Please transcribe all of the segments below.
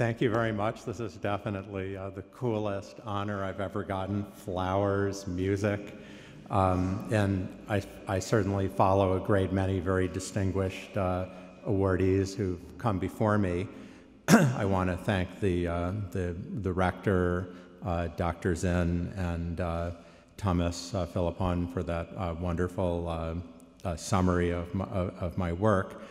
Thank you very much. This is definitely the coolest honor I've ever gotten. Flowers, music, and I certainly follow a great many very distinguished awardees who've come before me. I want to thank the rector, Dr. Zinn, and Thomas Philippon for that wonderful summary of my work.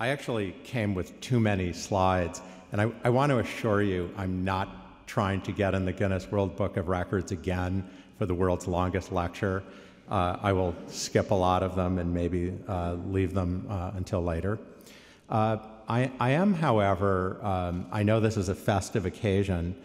I actually came with too many slides, and I want to assure you I'm not trying to get in the Guinness World Book of Records again for the world's longest lecture. I will skip a lot of them and maybe leave them until later. I am, however, I know this is a festive occasion,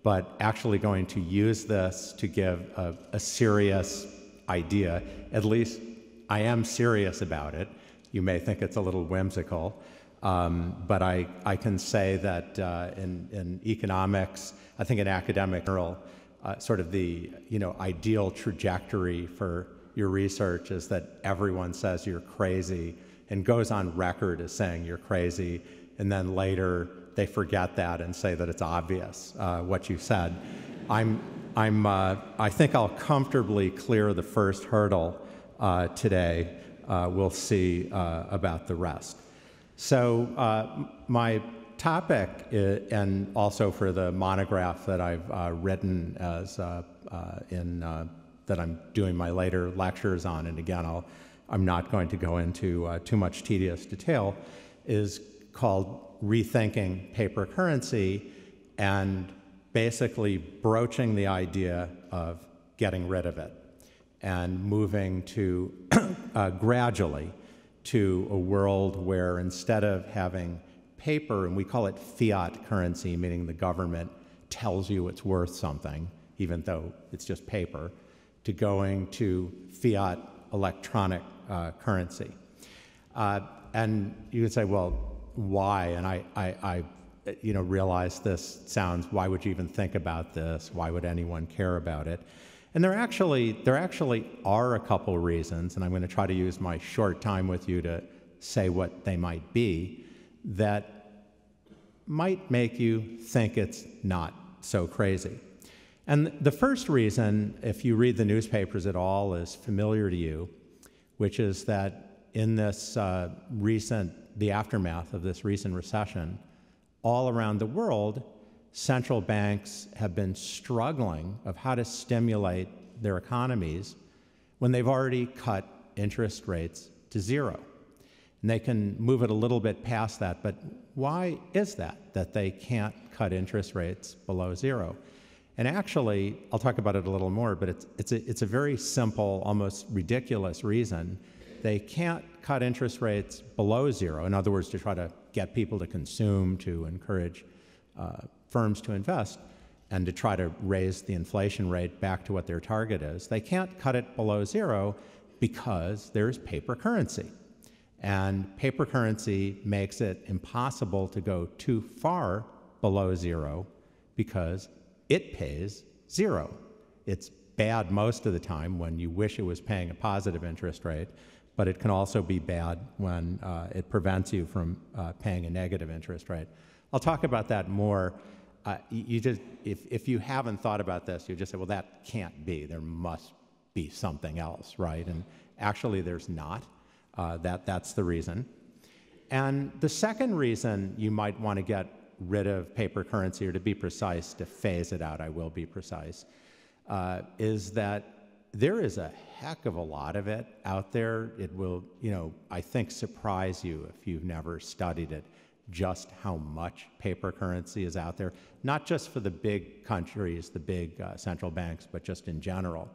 but actually going to use this to give a serious idea. At least I am serious about it. You may think it's a little whimsical, but I can say that in economics, I think in academic general, sort of the ideal trajectory for your research is that everyone says you're crazy and goes on record as saying you're crazy, and then later they forget that and say that it's obvious what you said. I think I'll comfortably clear the first hurdle today. We'll see about the rest. So my topic, and also for the monograph that I've written as that I'm doing my later lectures on, and again, I'm not going to go into too much tedious detail, is called Rethinking Paper Currency, and basically broaching the idea of getting rid of it and moving to gradually to a world where instead of having paper, and we call it fiat currency, meaning the government tells you it's worth something, even though it's just paper, to going to fiat electronic currency. And you would say, well, why? And I realize this sounds, why would you even think about this? Why would anyone care about it? And there actually are a couple reasons, and I'm going to try to use my short time with you to say what they might be, that might make you think it's not so crazy. And the first reason, if you read the newspapers at all, is familiar to you, which is that in this the aftermath of this recent recession, all around the world, central banks have been struggling of how to stimulate their economies when they've already cut interest rates to zero. And they can move it a little bit past that, but why is that they can't cut interest rates below zero? And actually, I'll talk about it a little more, but it's a very simple, almost ridiculous reason. They can't cut interest rates below zero, in other words, to try to get people to consume, to encourage firms to invest, and to try to raise the inflation rate back to what their target is. They can't cut it below zero because there's paper currency. And paper currency makes it impossible to go too far below zero because it pays zero. It's bad most of the time when you wish it was paying a positive interest rate, but it can also be bad when it prevents you from paying a negative interest rate. I'll talk about that more. If you haven't thought about this, you just say, well, that can't be. There must be something else, right? And actually, there's not. That's the reason. And the second reason you might want to get rid of paper currency, or to be precise, to phase it out, I will be precise, is that there is a heck of a lot of it out there. It will, I think, surprise you if you've never studied it, just how much paper currency is out there, not just for the big countries, the big central banks, but just in general.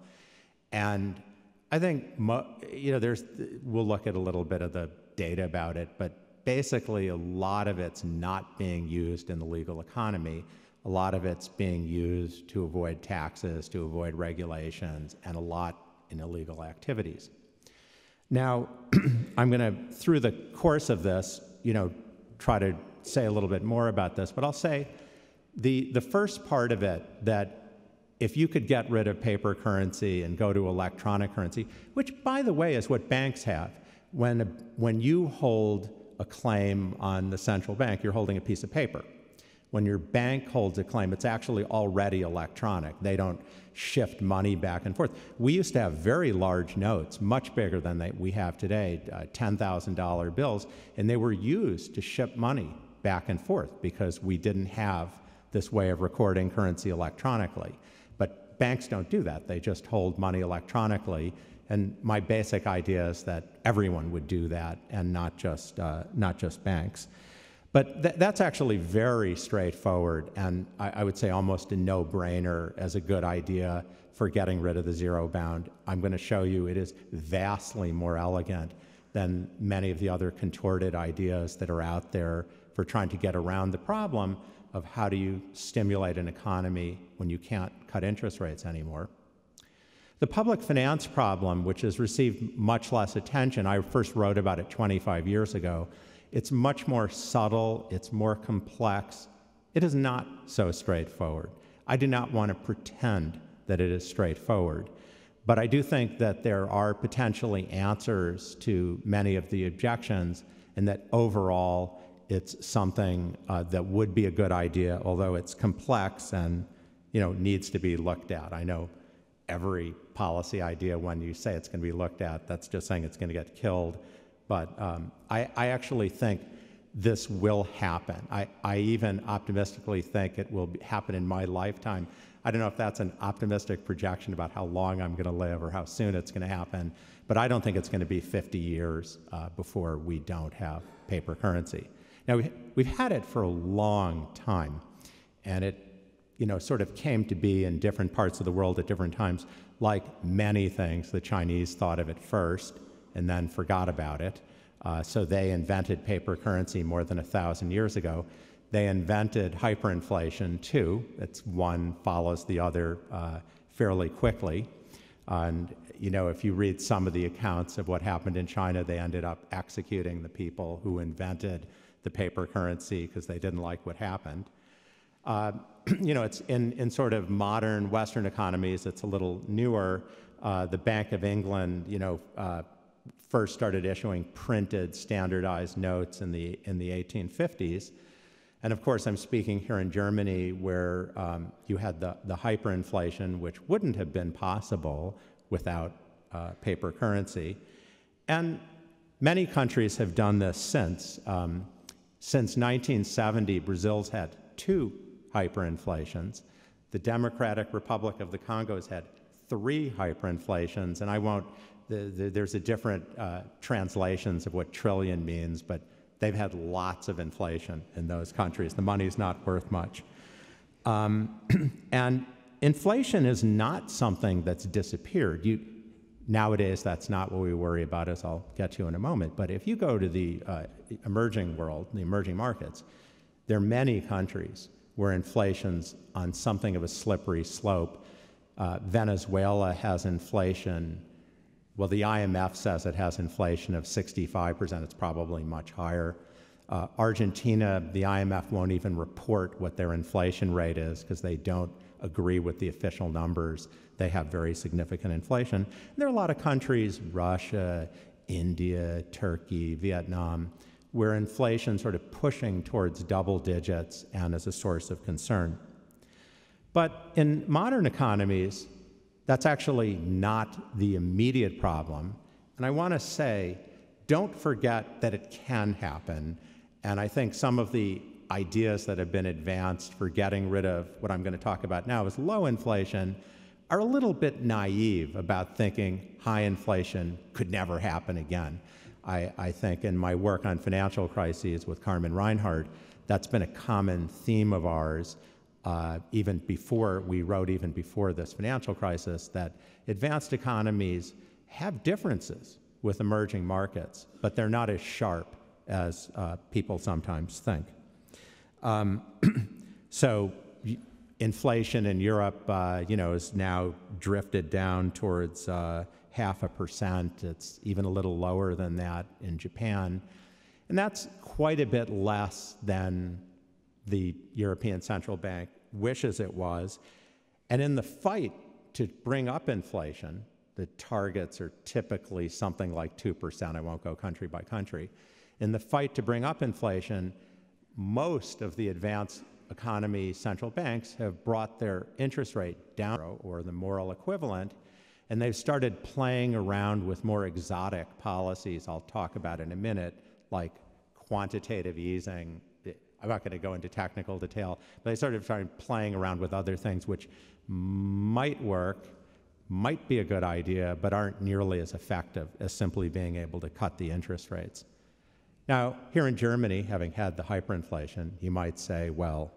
And I think, we'll look at a little bit of the data about it, but basically a lot of it's not being used in the legal economy. A lot of it's being used to avoid taxes, to avoid regulations, and a lot in illegal activities. Now, I'm going to, through the course of this, try to say a little bit more about this, but I'll say the first part of it, that if you could get rid of paper currency and go to electronic currency, which, by the way, is what banks have. When you hold a claim on the central bank, you're holding a piece of paper. When your bank holds a claim, it's actually already electronic. They don't shift money back and forth. We used to have very large notes, much bigger than we have today, $10,000 bills, and they were used to ship money back and forth because we didn't have this way of recording currency electronically. But banks don't do that. They just hold money electronically. And my basic idea is that everyone would do that and not just banks. But that's actually very straightforward, and I would say almost a no-brainer as a good idea for getting rid of the zero bound. I'm going to show you it is vastly more elegant than many of the other contorted ideas that are out there for trying to get around the problem of how do you stimulate an economy when you can't cut interest rates anymore. The public finance problem, which has received much less attention, I first wrote about it 25 years ago. It's much more subtle, it's more complex. It is not so straightforward. I do not want to pretend that it is straightforward, but I do think that there are potentially answers to many of the objections, and that overall it's something that would be a good idea, although it's complex and needs to be looked at. I know every policy idea, when you say it's going to be looked at, that's just saying it's going to get killed. But I actually think this will happen. I even optimistically think it will happen in my lifetime. I don't know if that's an optimistic projection about how long I'm going to live or how soon it's going to happen, but I don't think it's going to be 50 years before we don't have paper currency. Now, we've had it for a long time, and it sort of came to be in different parts of the world at different times. Like many things, the Chinese thought of it first and then forgot about it. So they invented paper currency more than 1,000 years ago. They invented hyperinflation too. It's one follows the other fairly quickly. And if you read some of the accounts of what happened in China, they ended up executing the people who invented the paper currency because they didn't like what happened. It's in sort of modern Western economies, it's a little newer. The Bank of England, first started issuing printed, standardized notes in the 1850s. And of course, I'm speaking here in Germany, where you had the hyperinflation, which wouldn't have been possible without paper currency. And many countries have done this since. Since 1970, Brazil's had 2 hyperinflations. The Democratic Republic of the Congo has had 3 hyperinflations, and I won't, there's a different translations of what trillion means, but they've had lots of inflation in those countries. The money's not worth much. And inflation is not something that's disappeared. Nowadays, that's not what we worry about, as I'll get to in a moment. But if you go to the emerging world, the emerging markets, there are many countries where inflation's on something of a slippery slope. Venezuela has inflation. Well, the IMF says it has inflation of 65%. It's probably much higher. Argentina, the IMF won't even report what their inflation rate is because they don't agree with the official numbers. They have very significant inflation. And there are a lot of countries, Russia, India, Turkey, Vietnam, where inflation's sort of pushing towards double digits and is a source of concern. But in modern economies, that's actually not the immediate problem. And I want to say, don't forget that it can happen. And I think some of the ideas that have been advanced for getting rid of what I'm going to talk about now is low inflation are a little bit naive about thinking high inflation could never happen again. I think in my work on financial crises with Carmen Reinhardt, that's been a common theme of ours. Even before this financial crisis, that advanced economies have differences with emerging markets, but they're not as sharp as people sometimes think. So inflation in Europe, is now drifted down towards 0.5%. It's even a little lower than that in Japan. And that's quite a bit less than the European Central Bank wishes it was. And in the fight to bring up inflation, the targets are typically something like 2%. I won't go country by country. In the fight to bring up inflation, most of the advanced economy central banks have brought their interest rate down, or the moral equivalent, and they've started playing around with more exotic policies I'll talk about in a minute, like quantitative easing. I'm not going to go into technical detail, but they started playing around with other things which might work, might be a good idea, but aren't nearly as effective as simply being able to cut the interest rates. Now, here in Germany, having had the hyperinflation, you might say, well,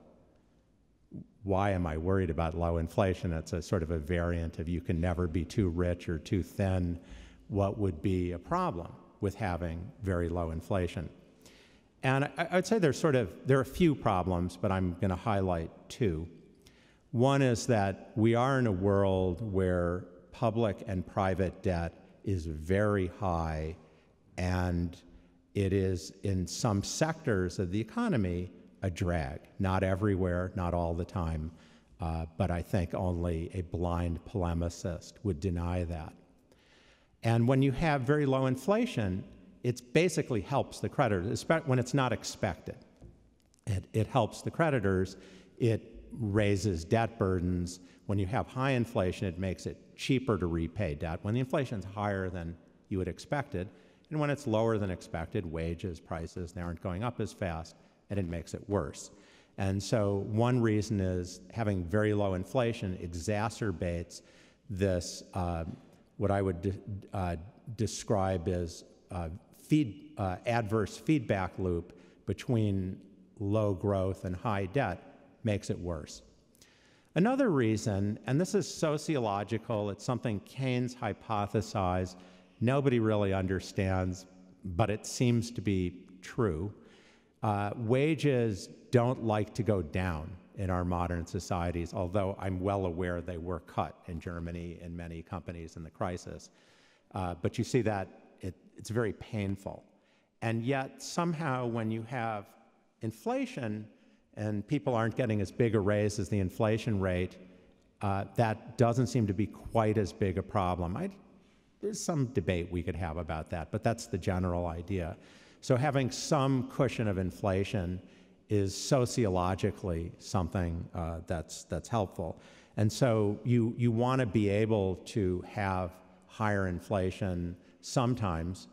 why am I worried about low inflation? It's a sort of a variant of you can never be too rich or too thin. What would be a problem with having very low inflation? And I'd say there are a few problems, but I'm going to highlight two. One is that we are in a world where public and private debt is very high, and it is, in some sectors of the economy, a drag. Not everywhere, not all the time, but I think only a blind polemicist would deny that. And when you have very low inflation, it basically helps the creditors, especially when it's not expected. It helps the creditors. It raises debt burdens. When you have high inflation, it makes it cheaper to repay debt. When the inflation is higher than you had expected, and when it's lower than expected, wages, prices, they aren't going up as fast, and it makes it worse. And so one reason is having very low inflation exacerbates this, what I would describe as adverse feedback loop between low growth and high debt, makes it worse. Another reason, and this is sociological, it's something Keynes hypothesized, nobody really understands, but it seems to be true. Wages don't like to go down in our modern societies, although I'm well aware they were cut in Germany in many companies in the crisis. But you see that it's very painful. And yet somehow when you have inflation and people aren't getting as big a raise as the inflation rate, that doesn't seem to be quite as big a problem. There's some debate we could have about that, but that's the general idea. So having some cushion of inflation is sociologically something that's helpful. And so you want to be able to have higher inflation sometimes.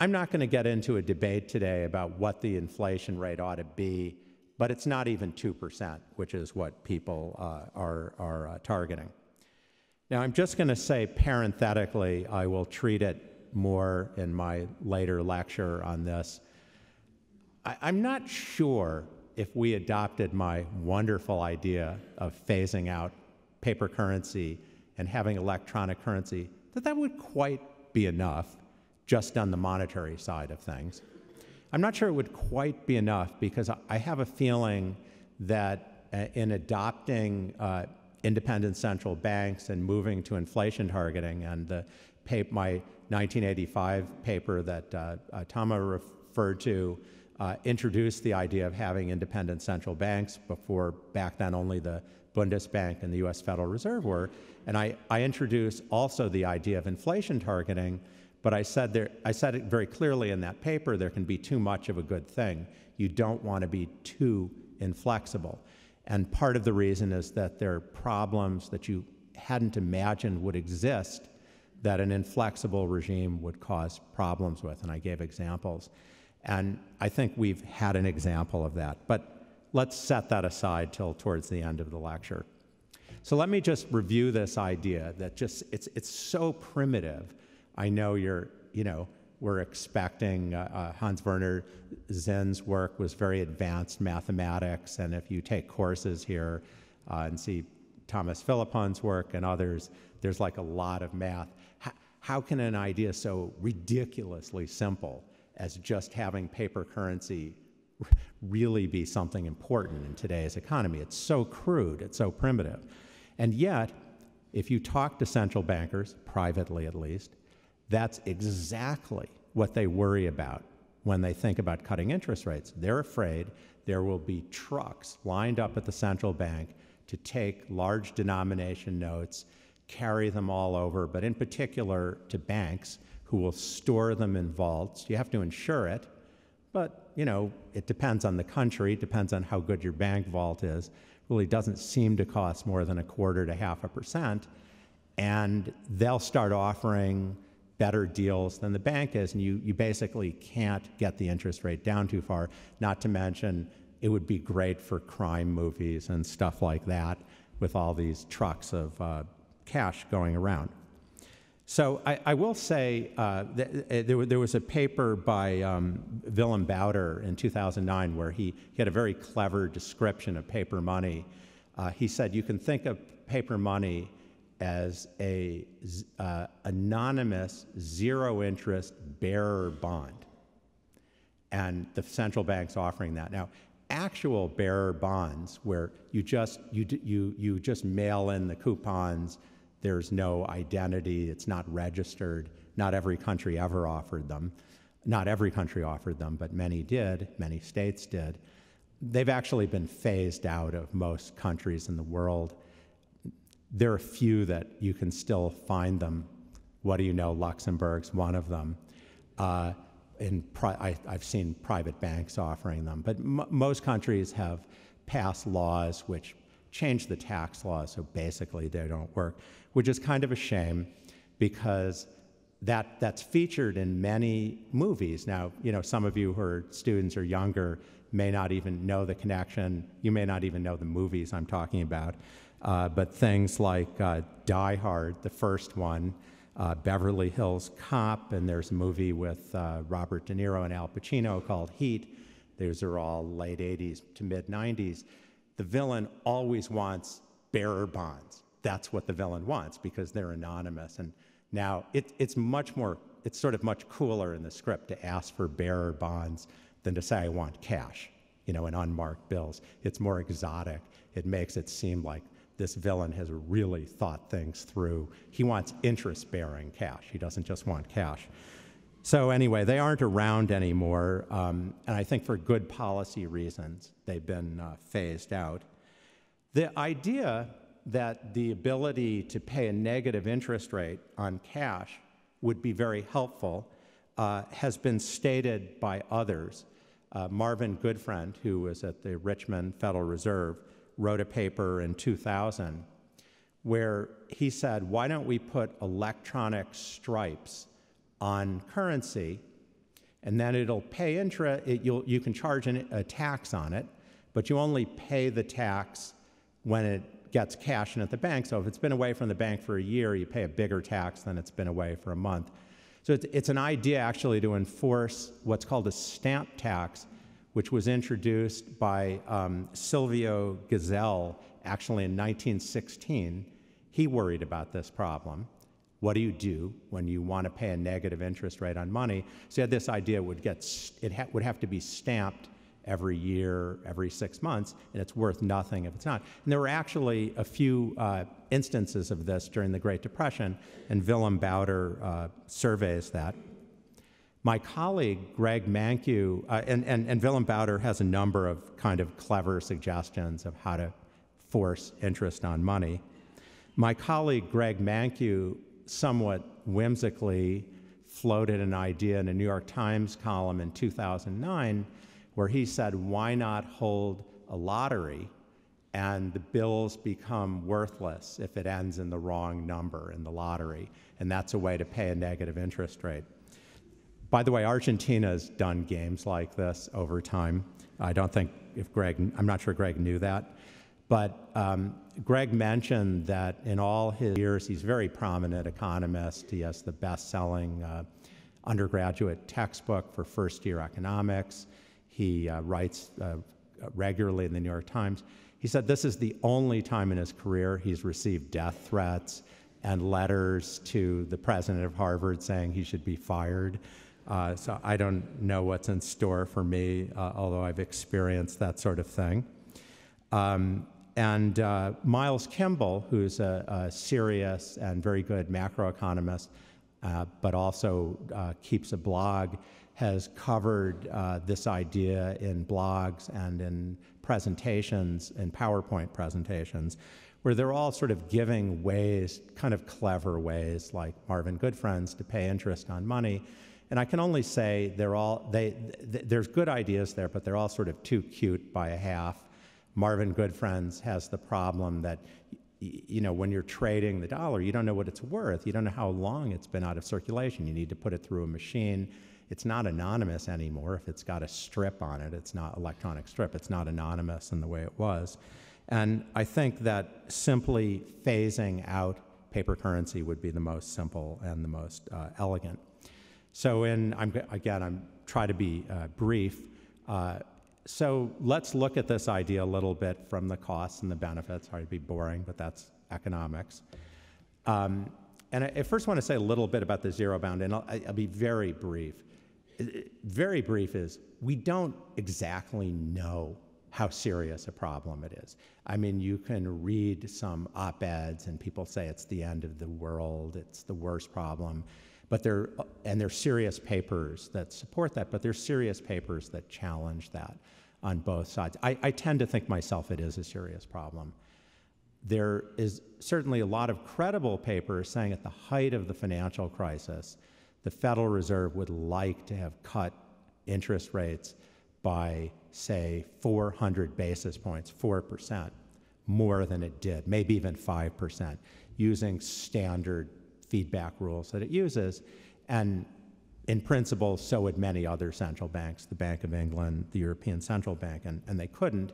I'm not going to get into a debate today about what the inflation rate ought to be, but it's not even 2%, which is what people are targeting. Now, I'm just going to say parenthetically, I will treat it more in my later lecture on this. I'm not sure if we adopted my wonderful idea of phasing out paper currency and having electronic currency, that would quite be enough just on the monetary side of things. I'm not sure it would quite be enough because I have a feeling that in adopting independent central banks and moving to inflation targeting, and my 1985 paper that Tama referred to introduced the idea of having independent central banks before, back then only the Bundesbank and the US Federal Reserve were. And I introduced also the idea of inflation targeting, but I said it very clearly in that paper, there can be too much of a good thing. You don't want to be too inflexible. And part of the reason is that there are problems that you hadn't imagined would exist that an inflexible regime would cause problems with, and I gave examples. And I think we've had an example of that, but let's set that aside till towards the end of the lecture. So let me just review this idea that just, it's so primitive. I know we're expecting, Hans-Werner Zinn's work was very advanced mathematics, and if you take courses here and see Thomas Philippon's work and others, there's like a lot of math. How can an idea so ridiculously simple as just having paper currency really be something important in today's economy? It's so crude, it's so primitive. And yet, if you talk to central bankers, privately at least, that's exactly what they worry about when they think about cutting interest rates. They're afraid there will be trucks lined up at the central bank to take large denomination notes, carry them all over, but in particular to banks who will store them in vaults. You have to insure it, But, it depends on the country, it depends on how good your bank vault is. Really doesn't seem to cost more than 1/4 to 0.5%. And they'll start offering better deals than the bank is, and you basically can't get the interest rate down too far. Not to mention, it would be great for crime movies and stuff like that with all these trucks of cash going around. So I will say there was a paper by Willem Bouter in 2009 where he had a very clever description of paper money. He said you can think of paper money as a anonymous, zero-interest bearer bond. And the central bank's offering that. Now, actual bearer bonds, where you just mail in the coupons, there's no identity, it's not registered. Not every country ever offered them. Not every country offered them, but many did, many states did. They've actually been phased out of most countries in the world. There are a few that you can still find them. What do you know? Luxembourg's one of them. I've seen private banks offering them, but most countries have passed laws which change the tax laws, so basically they don't work, which is kind of a shame because that's featured in many movies. Now, some of you who are students or younger may not even know the connection. You may not even know the movies I'm talking about, but things like Die Hard, the first one, Beverly Hills Cop, and there's a movie with Robert De Niro and Al Pacino called Heat. Those are all late 80s to mid 90s. The villain always wants bearer bonds. That's what the villain wants because they're anonymous. And now it's sort of much cooler in the script to ask for bearer bonds than to say I want cash, in unmarked bills. It's more exotic. It makes it seem like this villain has really thought things through. He wants interest-bearing cash. He doesn't just want cash. So anyway, they aren't around anymore, and I think for good policy reasons, they've been phased out. The idea that the ability to pay a negative interest rate on cash would be very helpful has been stated by others. Marvin Goodfriend, who was at the Richmond Federal Reserve, wrote a paper in 2000 where he said, why don't we put electronic stripes on currency, and then it'll pay interest. You can charge a tax on it, but you only pay the tax when it gets cash in at the bank. So if it's been away from the bank for a year, you pay a bigger tax than it's been away for a month. So it's an idea actually to enforce what's called a stamp tax, which was introduced by Silvio Gesell actually in 1916. He worried about this problem. What do you do when you want to pay a negative interest rate on money? So he had this idea it would have to be stamped every year, every 6 months, and it's worth nothing if it's not. And there were actually a few instances of this during the Great Depression, and Willem Bouter surveys that. My colleague, Greg Mankiw, and Willem Bouter has a number of kind of clever suggestions of how to force interest on money. My colleague, Greg Mankiw, somewhat whimsically floated an idea in a New York Times column in 2009 where he said, why not hold a lottery and the bills become worthless if it ends in the wrong number in the lottery, and that's a way to pay a negative interest rate. By the way, Argentina's done games like this over time. I'm not sure Greg knew that. But Greg mentioned that in all his years, he's a very prominent economist. He has the best-selling undergraduate textbook for first-year economics. He writes regularly in the New York Times. He said this is the only time in his career he's received death threats and letters to the president of Harvard saying he should be fired. So I don't know what's in store for me, although I've experienced that sort of thing. And Miles Kimball, who's a serious and very good macroeconomist, but also keeps a blog, has covered this idea in blogs and in presentations, in PowerPoint presentations, where they're all sort of giving ways, kind of clever ways, like Marvin Goodfriend's, to pay interest on money. And I can only say there's good ideas there, but they're all sort of too cute by a half. Marvin Goodfriend's has the problem that, when you're trading the dollar, you don't know what it's worth. You don't know how long it's been out of circulation. You need to put it through a machine. It's not anonymous anymore. If it's got a strip on it, it's not electronic strip. It's not anonymous in the way it was. And I think that simply phasing out paper currency would be the most simple and the most elegant. So I'm trying to be brief. So let's look at this idea a little bit from the costs and the benefits. Sorry to be boring, but that's economics. And I first want to say a little bit about the zero bound, and I'll be very brief. Very brief is we don't exactly know how serious a problem it is. I mean, you can read some op-eds and people say it's the end of the world, it's the worst problem, but there's serious papers that support that, but there's serious papers that challenge that on both sides. I tend to think myself it is a serious problem. There is certainly a lot of credible papers saying at the height of the financial crisis, the Federal Reserve would like to have cut interest rates by, say, 400 basis points, 4%, more than it did, maybe even 5%, using standard feedback rules that it uses. And in principle, so would many other central banks, the Bank of England, the European Central Bank, and they couldn't.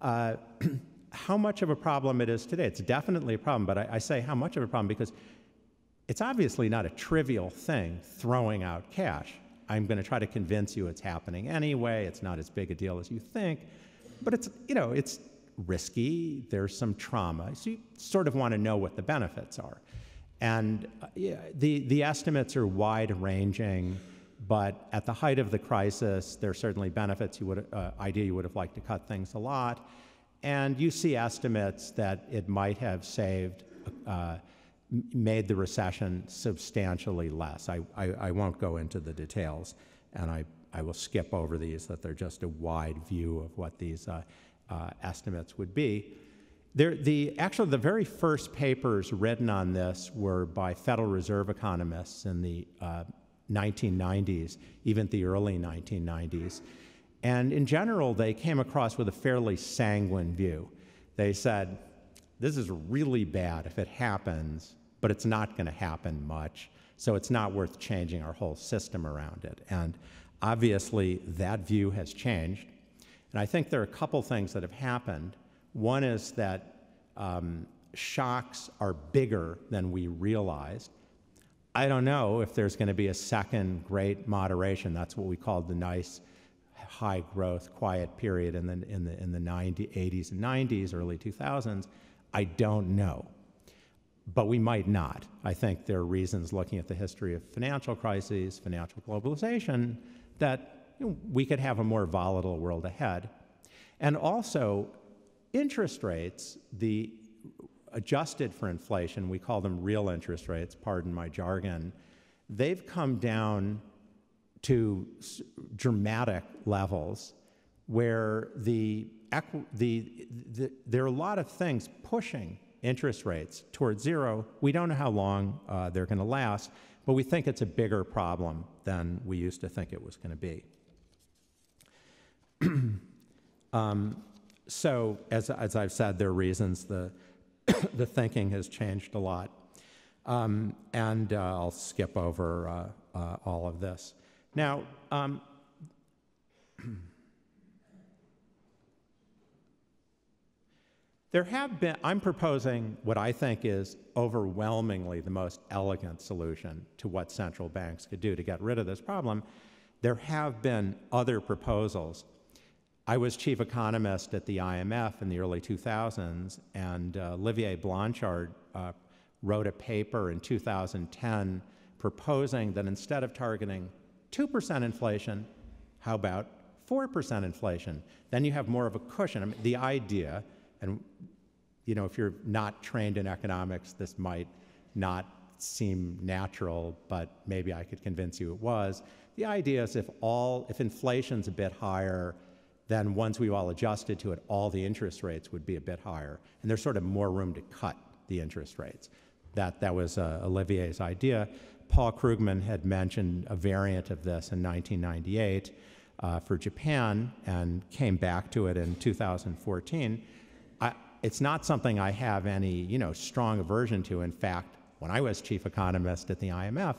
How much of a problem it is today? It's definitely a problem, but I say how much of a problem because it's obviously not a trivial thing, throwing out cash. I'm going to try to convince you it's happening anyway. It's not as big a deal as you think, but it's risky. There's some trauma. So you sort of want to know what the benefits are. And the estimates are wide-ranging, but at the height of the crisis, there are certainly benefits. You would have liked to cut things a lot. And you see estimates that it might have made the recession substantially less. I won't go into the details, and I will skip over these, that they're just a wide view of what these estimates would be. Actually, the very first papers written on this were by Federal Reserve economists in the 1990s, even the early 1990s. And in general, they came across with a fairly sanguine view. They said, this is really bad if it happens, but it's not going to happen much, so it's not worth changing our whole system around it. And obviously, that view has changed. And I think there are a couple things that have happened. One is that shocks are bigger than we realized. I don't know if there's going to be a second great moderation. That's what we called the nice high growth, quiet period in the 80s and 90s, early 2000s. I don't know, but we might not. I think there are reasons looking at the history of financial crises, financial globalization, that we could have a more volatile world ahead. And also, interest rates, the adjusted for inflation, we call them real interest rates, pardon my jargon, they've come down to dramatic levels where there are a lot of things pushing interest rates towards zero. We don't know how long they're going to last, but we think it's a bigger problem than we used to think it was going to be. So, as I've said, there are reasons the thinking has changed a lot. And I'll skip over all of this. Now, I'm proposing what I think is overwhelmingly the most elegant solution to what central banks could do to get rid of this problem. There have been other proposals. I was chief economist at the IMF in the early 2000s, and Olivier Blanchard wrote a paper in 2010 proposing that instead of targeting 2% inflation, how about 4% inflation? Then you have more of a cushion. I mean, the idea, and if you're not trained in economics, this might not seem natural, but maybe I could convince you it was. The idea is if inflation's a bit higher, then once we've all adjusted to it, all the interest rates would be a bit higher. And there's sort of more room to cut the interest rates. That was Olivier's idea. Paul Krugman had mentioned a variant of this in 1998 for Japan and came back to it in 2014. It's not something I have any, strong aversion to. In fact, when I was chief economist at the IMF,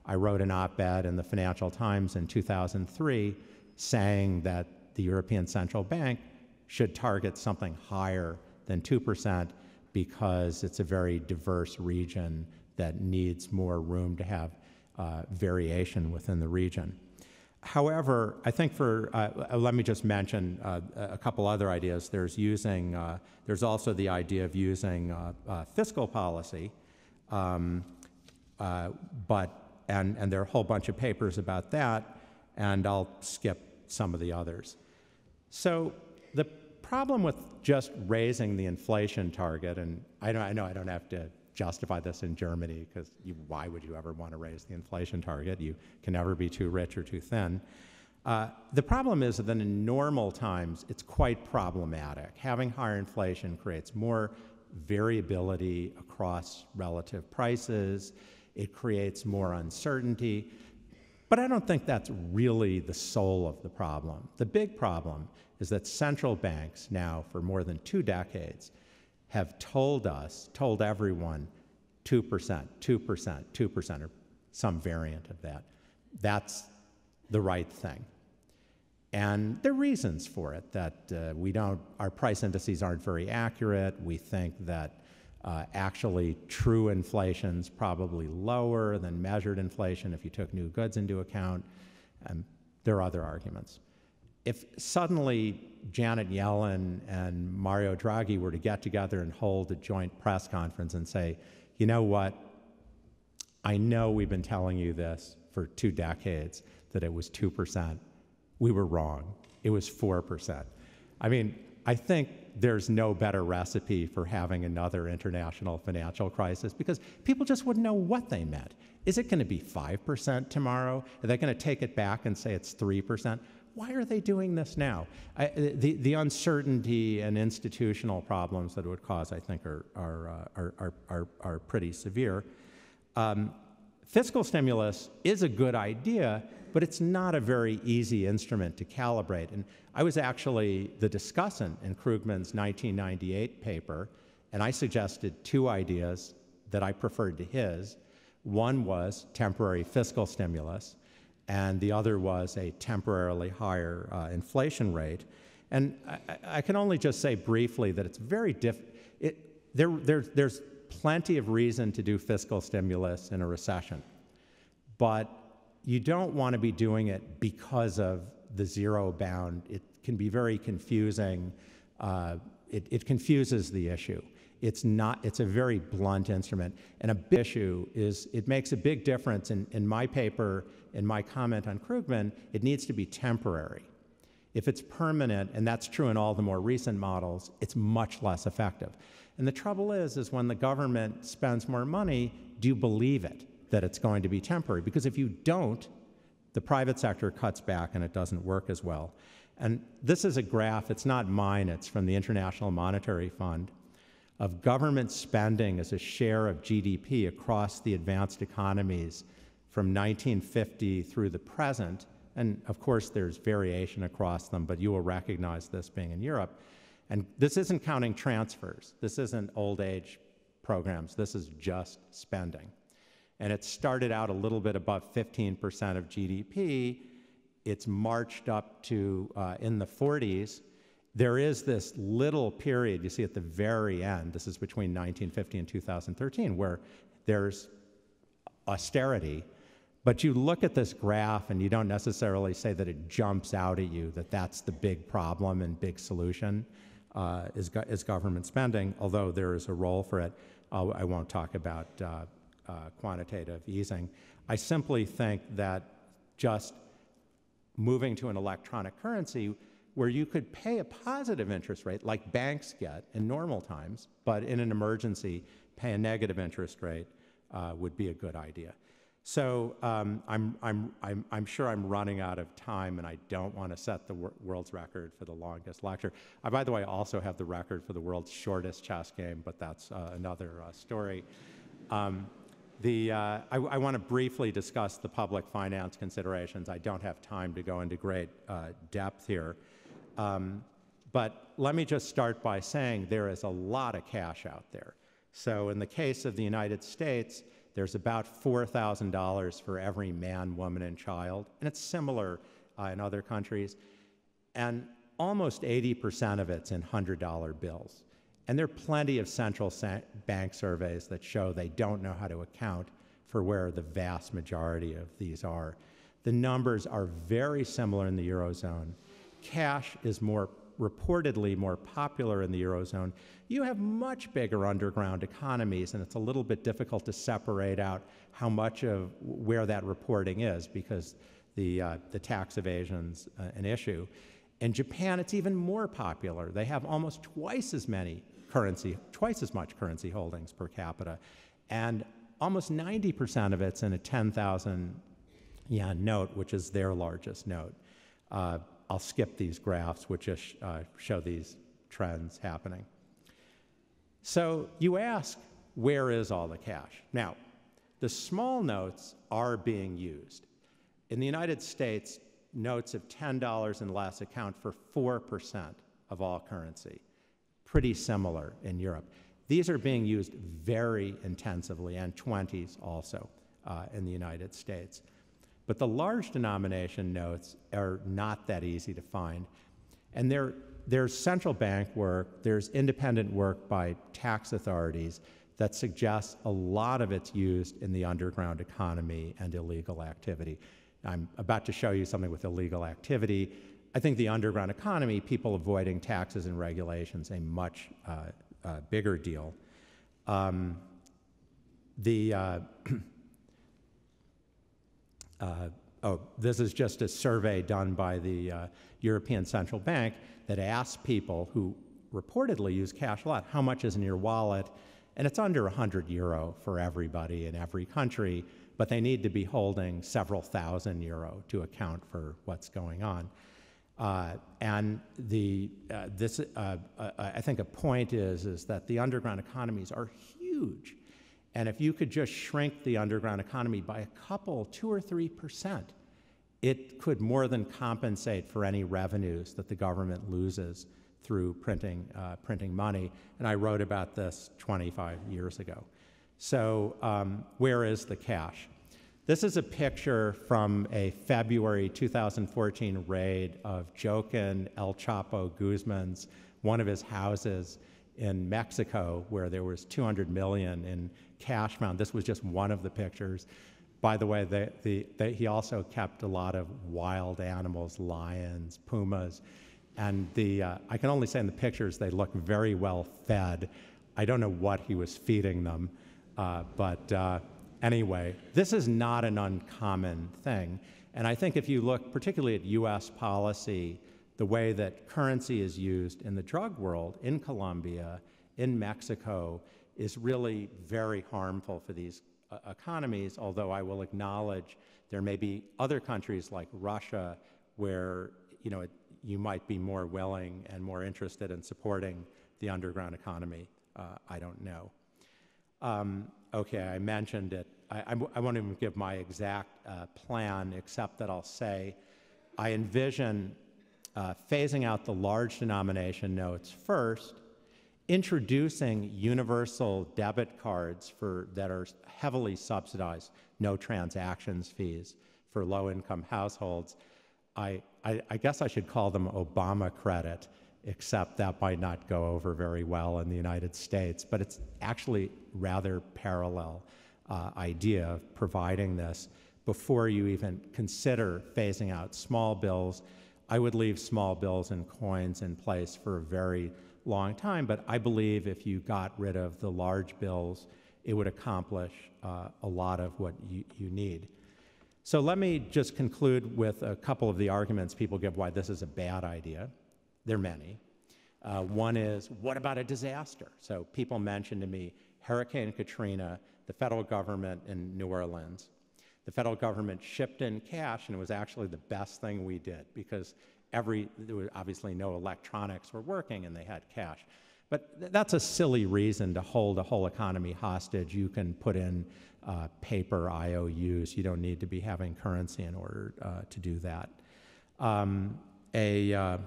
I wrote an op-ed in the Financial Times in 2003 saying that the European Central Bank should target something higher than 2% because it's a very diverse region that needs more room to have variation within the region. However, I think let me just mention a couple other ideas. There's also the idea of using fiscal policy, and there are a whole bunch of papers about that, and I'll skip some of the others. So the problem with just raising the inflation target, and I know I don't have to justify this in Germany, because why would you ever want to raise the inflation target? You can never be too rich or too thin. The problem is that in normal times, it's quite problematic. Having higher inflation creates more variability across relative prices. It creates more uncertainty. But I don't think that's really the soul of the problem. The big problem is that central banks now, for more than 2 decades, have told everyone 2%, 2%, 2%, or some variant of that. That's the right thing. And there are reasons for it, that our price indices aren't very accurate. We think that actually true inflation's probably lower than measured inflation if you took new goods into account. And there are other arguments. If suddenly Janet Yellen and Mario Draghi were to get together and hold a joint press conference and say, you know what, I know we've been telling you this for 2 decades, that it was 2%. We were wrong. It was 4%. I mean, I think there's no better recipe for having another international financial crisis, because people just wouldn't know what they meant. Is it going to be 5% tomorrow? Are they going to take it back and say it's 3%? Why are they doing this now? The uncertainty and institutional problems that it would cause, I think, are pretty severe. Fiscal stimulus is a good idea, but it's not a very easy instrument to calibrate. And I was actually the discussant in Krugman's 1998 paper, and I suggested 2 ideas that I preferred to his. One was temporary fiscal stimulus, and the other was a temporarily higher inflation rate. And I can only just say briefly that it's very there's plenty of reason to do fiscal stimulus in a recession, but you don't want to be doing it because of the zero bound. It can be very confusing. It confuses the issue. It's a very blunt instrument. And a big issue is it makes a big difference. In my paper, in my comment on Krugman, it needs to be temporary. If it's permanent, and that's true in all the more recent models, it's much less effective. And the trouble is when the government spends more money, do you believe it, that it's going to be temporary? Because if you don't, the private sector cuts back and it doesn't work as well. And this is a graph, it's not mine, it's from the International Monetary Fund, of government spending as a share of GDP across the advanced economies from 1950 through the present. And of course, there's variation across them, but you will recognize this being in Europe. And this isn't counting transfers. This isn't old age programs. This is just spending. And it started out a little bit above 15% of GDP. It's marched up to, in the 40s. There is this little period, you see at the very end, this is between 1950 and 2013, where there's austerity. But you look at this graph and you don't necessarily say that it jumps out at you, that that's the big problem and big solution is government spending, although there is a role for it. I won't talk about quantitative easing. I simply think that just moving to an electronic currency where you could pay a positive interest rate like banks get in normal times, but in an emergency pay a negative interest rate would be a good idea. So I'm sure I'm running out of time, and I don't want to set the world's record for the longest lecture. I, by the way, also have the record for the world's shortest chess game, but that's another story. I want to briefly discuss the public finance considerations. I don't have time to go into great depth here. But let me just start by saying there is a lot of cash out there. So in the case of the United States, there's about $4,000 for every man, woman, and child. And it's similar in other countries. And almost 80% of it's in $100 bills. And there are plenty of central bank surveys that show they don't know how to account for where the vast majority of these are. The numbers are very similar in the Eurozone. Cash is reportedly more popular in the Eurozone. You have much bigger underground economies, and it's a little bit difficult to separate out how much of where that reporting is because the tax evasion's an issue. In Japan, it's even more popular. They have almost twice as much currency holdings per capita, and almost 90% of it's in a 10,000 yen note, which is their largest note. I'll skip these graphs, which just show these trends happening. So you ask, where is all the cash? Now, the small notes are being used. In the United States, notes of $10 and less account for 4% of all currency. Pretty similar in Europe. These are being used very intensively, and 20s also in the United States. But the large denomination notes are not that easy to find. And there's central bank work, there's independent work by tax authorities that suggests a lot of it's used in the underground economy and illegal activity. I'm about to show you something with illegal activity. I think the underground economy, people avoiding taxes and regulations, a much bigger deal. This is just a survey done by the European Central Bank that asked people who reportedly use cash a lot, how much is in your wallet? And it's under €100 for everybody in every country, but they need to be holding several thousand euro to account for what's going on. I think a point is that the underground economies are huge. And if you could just shrink the underground economy by a couple, 2 or 3%, it could more than compensate for any revenues that the government loses through printing money. And I wrote about this 25 years ago. So where is the cash? This is a picture from a February 2014 raid of Joaquin El Chapo Guzman's, one of his houses in Mexico, where there was 200 million in cash found. This was just one of the pictures. By the way, he also kept a lot of wild animals, lions, pumas, and I can only say in the pictures they look very well fed. I don't know what he was feeding them, but anyway, this is not an uncommon thing. And I think if you look particularly at US policy, the way that currency is used in the drug world, in Colombia, in Mexico, is really very harmful for these economies, although I will acknowledge there may be other countries like Russia where you might be more willing and more interested in supporting the underground economy. I don't know. Okay, I mentioned it. I won't even give my exact plan, except that I'll say I envision phasing out the large denomination notes first, introducing universal debit cards that are heavily subsidized, no transactions fees for low-income households. I guess I should call them Obama credit, except that might not go over very well in the United States, but it's actually rather parallel idea of providing this before you even consider phasing out small bills. I would leave small bills and coins in place for a very long time, but I believe if you got rid of the large bills, it would accomplish a lot of what you need. So let me just conclude with a couple of the arguments people give why this is a bad idea. There are many. One is, what about a disaster? So people mentioned to me Hurricane Katrina, the federal government in New Orleans. The federal government shipped in cash, and it was actually the best thing we did because there was obviously no electronics were working, and they had cash. But that's a silly reason to hold a whole economy hostage. You can put in paper IOUs. You don't need to be having currency in order to do that. A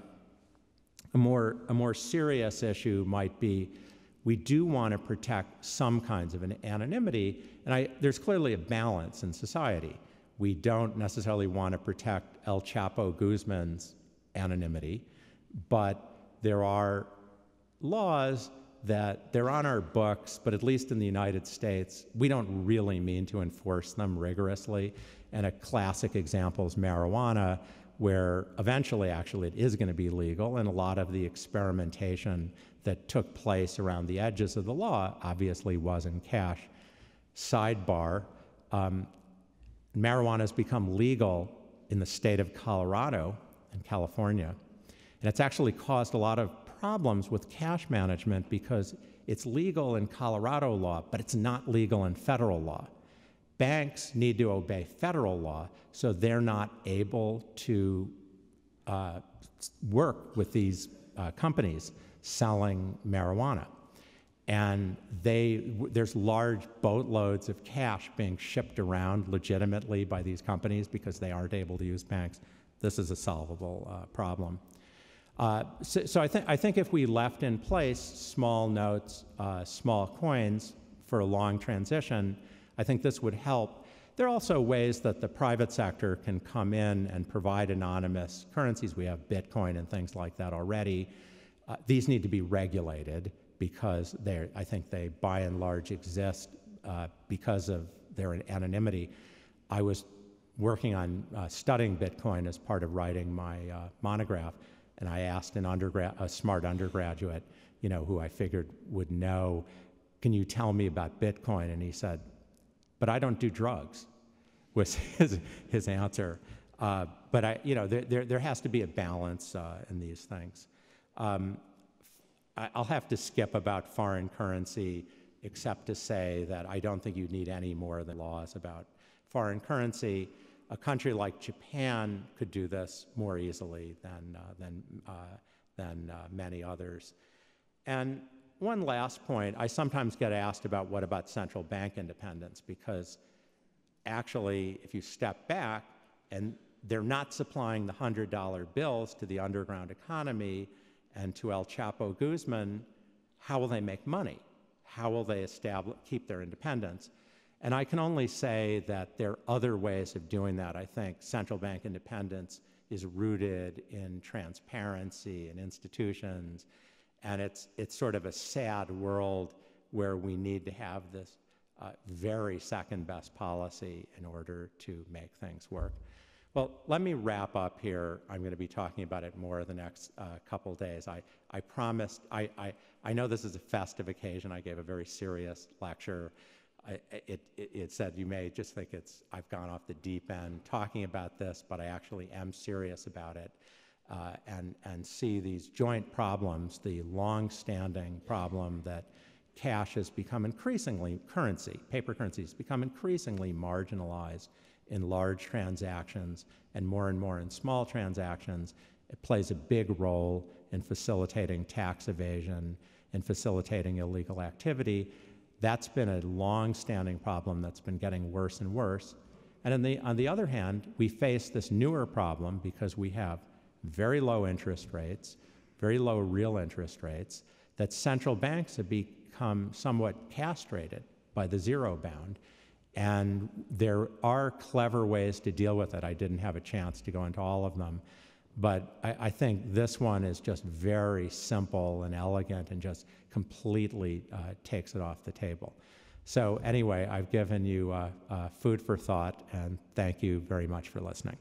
more serious issue might be we do want to protect some kinds of anonymity, and there's clearly a balance in society. We don't necessarily want to protect El Chapo Guzman's anonymity, but there are laws that they're on our books, but at least in the United States, we don't really mean to enforce them rigorously. And a classic example is marijuana, where eventually, actually, it is going to be legal, and a lot of the experimentation that took place around the edges of the law obviously was in cash. Sidebar, marijuana has become legal in the state of Colorado and California, and it's actually caused a lot of problems with cash management because it's legal in Colorado law, but it's not legal in federal law. Banks need to obey federal law, so they're not able to work with these companies selling marijuana. And there's large boatloads of cash being shipped around legitimately by these companies because they aren't able to use banks. This is a solvable problem. So I think if we left in place small notes, small coins for a long transition, I think this would help. There are also ways that the private sector can come in and provide anonymous currencies. We have Bitcoin and things like that already. These need to be regulated because I think they, by and large, exist because of their anonymity. I was working on studying Bitcoin as part of writing my monograph, and I asked a smart undergraduate, who I figured would know, can you tell me about Bitcoin? And he said, but I don't do drugs, was his answer. But there has to be a balance in these things. I'll have to skip about foreign currency, except to say that I don't think you need any more than laws about foreign currency. A country like Japan could do this more easily than many others. And one last point, I sometimes get asked about what about central bank independence, because actually, if you step back, and they're not supplying the $100 bills to the underground economy and to El Chapo Guzman, how will they make money? How will they keep their independence? And I can only say that there are other ways of doing that. I think central bank independence is rooted in transparency and institutions, and it's sort of a sad world where we need to have this very second-best policy in order to make things work. Well, let me wrap up here. I'm going to be talking about it more the next couple days. I promised, I know this is a festive occasion. I gave a very serious lecture. It said you may just think I've gone off the deep end talking about this, but I actually am serious about it and see these joint problems, the long-standing problem that cash has become increasingly, paper currency has become increasingly marginalized in large transactions and more in small transactions. It plays a big role in facilitating tax evasion and facilitating illegal activity. That's been a long-standing problem that's been getting worse and worse. And on the other hand, we face this newer problem because we have very low interest rates, very low real interest rates, that central banks have become somewhat castrated by the zero bound. And there are clever ways to deal with it. I didn't have a chance to go into all of them. But I think this one is just very simple and elegant and just completely takes it off the table. So anyway, I've given you food for thought, and thank you very much for listening.